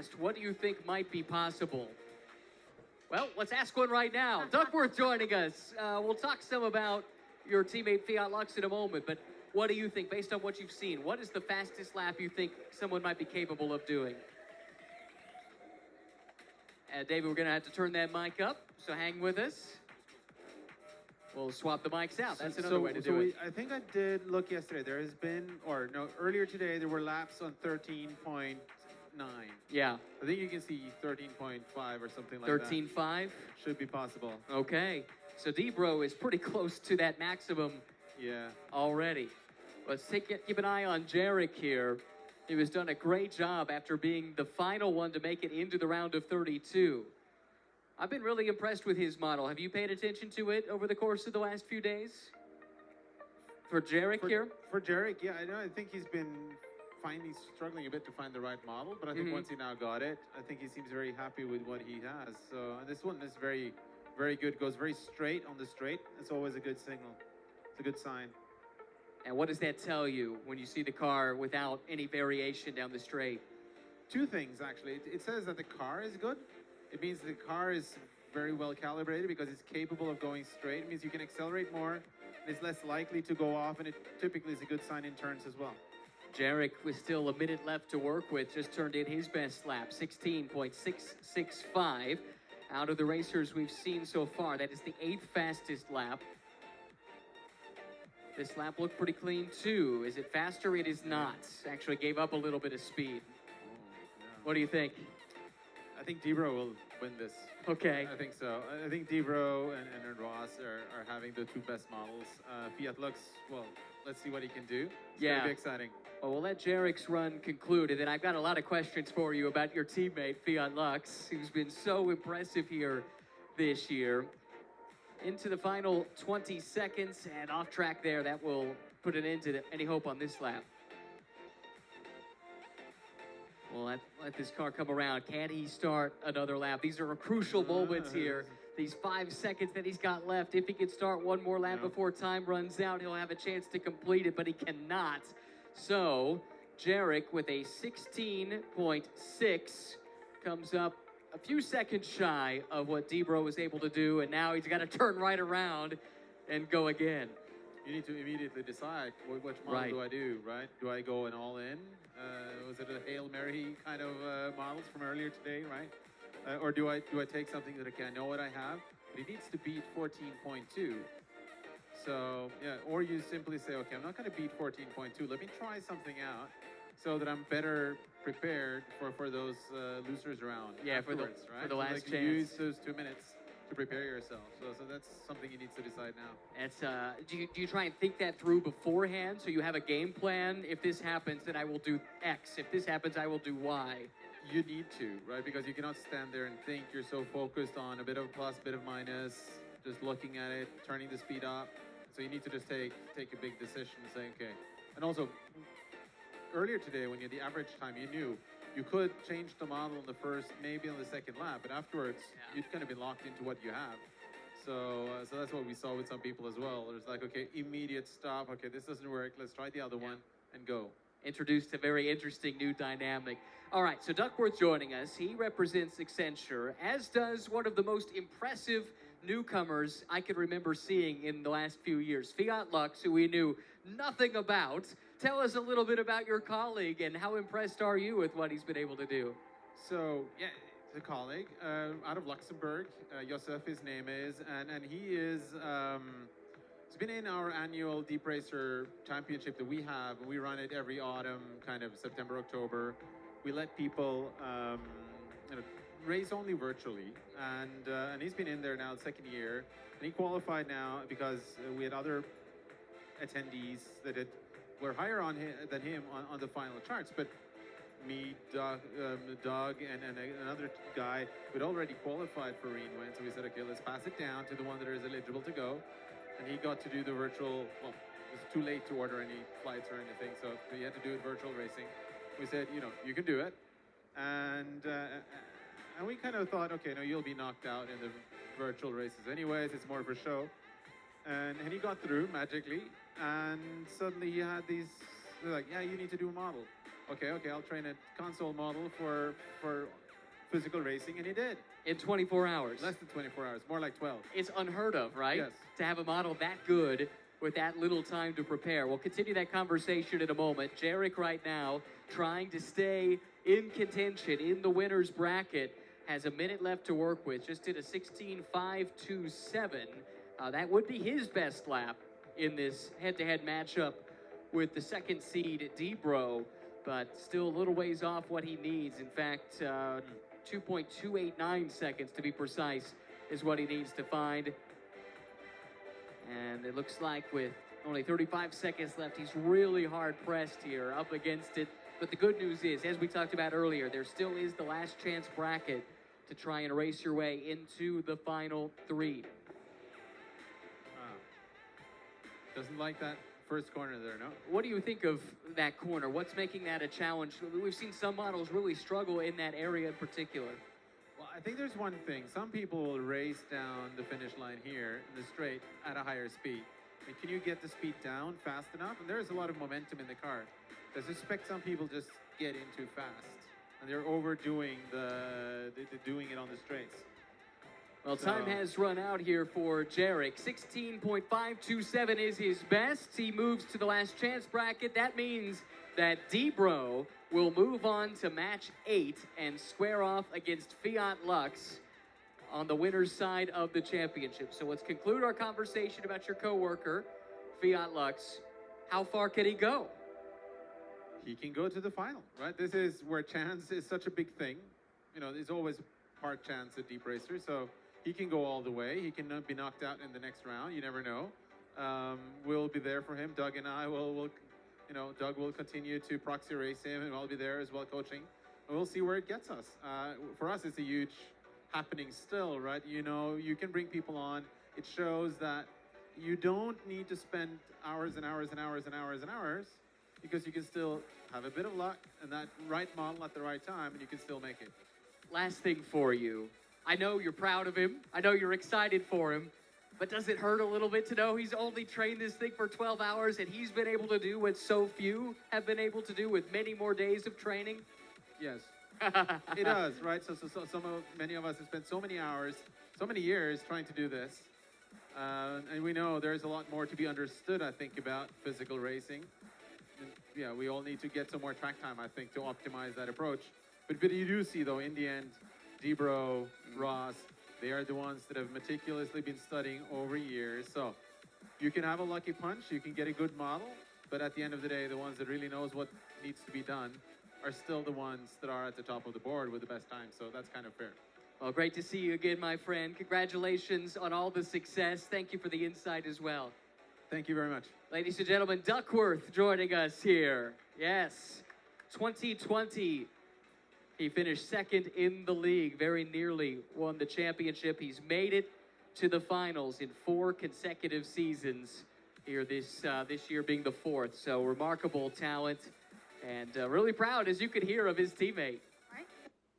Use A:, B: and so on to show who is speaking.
A: asked, what do you think might be possible? Well, let's ask one right now. Duckworth joining us. We'll talk some about your teammate Fiat Lux in a moment, but what do you think, based on what you've seen? What is the fastest lap you think someone might be capable of doing? David, we're going to have to turn that mic up, so hang with us. We'll swap the mics out. That's another way to do it.
B: I think I did look yesterday. There has been, or no, earlier today, there were laps on 13.9.
A: Yeah.
B: I think you can see 13.5 or something like
A: 13.5?
B: Should be possible.
A: Okay. So DBro is pretty close to that maximum already. Let's keep an eye on Jarek here. He has done a great job after being the final one to make it into the round of 32. I've been really impressed with his model. Have you paid attention to it over the course of the last few days? For Jarek here?
B: For Jarek, yeah, I know. I think he's been finally struggling a bit to find the right model, but I think once he now got it, I think he seems very happy with what he has. So and this one is very, very good. Goes very straight on the straight. It's always a good signal. It's a good sign.
A: And what does that tell you when you see the car without any variation down the straight?
B: Two things, actually. It says that the car is good. It means the car is very well calibrated because it's capable of going straight. It means you can accelerate more, and it's less likely to go off, and it typically is a good sign in turns as well.
A: Jarek with still a minute left to work with, just turned in his best lap, 16.665. Out of the racers we've seen so far, that is the 8th fastest lap. This lap looked pretty clean too. Is it faster? It is not. Actually gave up a little bit of speed. What do you think?
B: I think DBro will win this.
A: Okay.
B: I think so. I think DBro and Ross are having the two best models. Fiat Lux, well, let's see what he can do. It's going to be exciting.
A: Well, we'll let Jarek's run conclude, and then I've got a lot of questions for you about your teammate, Fiat Lux, who's been so impressive here this year. Into the final 20 seconds, and off track there. That will put an end to any hope on this lap. Well, let this car come around. Can he start another lap? These are crucial moments here. These 5 seconds that he's got left. If he can start one more lap before time runs out, he'll have a chance to complete it, but he cannot. So, Jarek with a 16.6 comes up a few seconds shy of what DBro was able to do, and now he's got to turn right around and go again.
B: You need to immediately decide which model do I do, right? Do I go an all-in? Was it a Hail Mary kind of models from earlier today, right? Or do I take something that I know what I have, but it needs to beat 14.2. So yeah, or you simply say, okay, I'm not going to beat 14.2. Let me try something out so that I'm better prepared for those losers around.
A: Yeah, for the last chance.
B: Use those 2 minutes to prepare yourself. So that's something you need to decide now.
A: It's do you try and think that through beforehand, so you have a game plan? If this happens, then I will do X. If this happens, I will do Y.
B: You need to, right? Because you cannot stand there and think. You're so focused on a bit of plus, bit of minus, just looking at it, turning the speed up. So you need to just take a big decision and say, okay. And also, earlier today, when you had the average time, you knew you could change the model on the first, maybe on the second lap, but afterwards, you'd kind of be locked into what you have. So that's what we saw with some people as well. There's like, okay, immediate stop. Okay, this doesn't work. Let's try the other one and go.
A: Introduced a very interesting new dynamic. All right, so Duckworth joining us. He represents Accenture, as does one of the most impressive newcomers I could remember seeing in the last few years, Fiat Lux, who we knew nothing about. Tell us a little bit about your colleague and how impressed are you with what he's been able to do?
B: So, yeah, it's a colleague out of Luxembourg. Josef, his name is, and he is... He's been in our annual DeepRacer championship that we have. We run it every autumn, kind of September, October. We let people race only virtually, and he's been in there now the second year, and he qualified now because we had other attendees that were higher than him on the final charts. But me, Doug, and another guy who had already qualified for reinvent, so we said, okay, let's pass it down to the one that is eligible to go. And he got to do the virtual, well, it was too late to order any flights or anything, so he had to do it virtual racing. We said, you can do it. And we kind of thought, okay, no, you'll be knocked out in the virtual races anyways, it's more for show. And he got through magically, and suddenly he had these, they're like, yeah, you need to do a model. okay, I'll train a console model for physical racing, and he did.
A: In 24 hours.
B: Less than 24 hours, more like 12.
A: It's unheard of, right?
B: Yes.
A: To have a model that good with that little time to prepare. We'll continue that conversation in a moment. Jarek right now trying to stay in contention in the winner's bracket. Has a minute left to work with. Just did a 16.527. That would be his best lap in this head-to-head matchup with the second seed DBro, but still a little ways off what he needs. In fact, 2.289 seconds to be precise is what he needs to find. And it looks like with only 35 seconds left, he's really hard pressed here, up against it. But the good news is, as we talked about earlier, there still is the last chance bracket to try and race your way into the final three.
B: Doesn't like that first corner there, no?
A: What do you think of that corner? What's making that a challenge? We've seen some models really struggle in that area in particular.
B: Well, I think there's one thing. Some people will race down the finish line here in the straight at a higher speed. I mean, can you get the speed down fast enough? And there's a lot of momentum in the car. I suspect some people just get in too fast, and they're overdoing doing it on the straights.
A: Well, time has run out here for Jarek. 16.527 is his best. He moves to the last chance bracket. That means that DBro will move on to match 8 and square off against Fiat Lux on the winner's side of the championship. So let's conclude our conversation about your coworker, Fiat Lux. How far can he go?
B: He can go to the final, right? This is where chance is such a big thing. You know, there's always part chance at DeepRacer, so he can go all the way. He can be knocked out in the next round. You never know. We'll be there for him. Doug and I will Doug will continue to proxy race him, and I'll be there as well coaching. And we'll see where it gets us. For us, it's a huge happening still, right? You know, you can bring people on. It shows that you don't need to spend hours and hours and hours and hours and hours, because you can still have a bit of luck and that right model at the right time, and you can still make it.
A: Last thing for you. I know you're proud of him. I know you're excited for him. But does it hurt a little bit to know he's only trained this thing for 12 hours and he's been able to do what so few have been able to do with many more days of training?
B: Yes. It does, right? So many of us have spent so many hours, so many years trying to do this. And we know there's a lot more to be understood, I think, about physical racing. And, yeah, we all need to get some more track time, I think, to optimize that approach. But you do see, though, in the end, DBro, Ross, they are the ones that have meticulously been studying over years. So you can have a lucky punch, you can get a good model, but at the end of the day, the ones that really knows what needs to be done are still the ones that are at the top of the board with the best time. So that's kind of fair.
A: Well, great to see you again, my friend. Congratulations on all the success. Thank you for the insight as well.
B: Thank you very much.
A: Ladies and gentlemen, Duckworth joining us here. Yes, 2020. He finished second in the league, very nearly won the championship. He's made it to the finals in 4 consecutive seasons here, this year being the 4th. So remarkable talent, and really proud, as you could hear, of his teammate.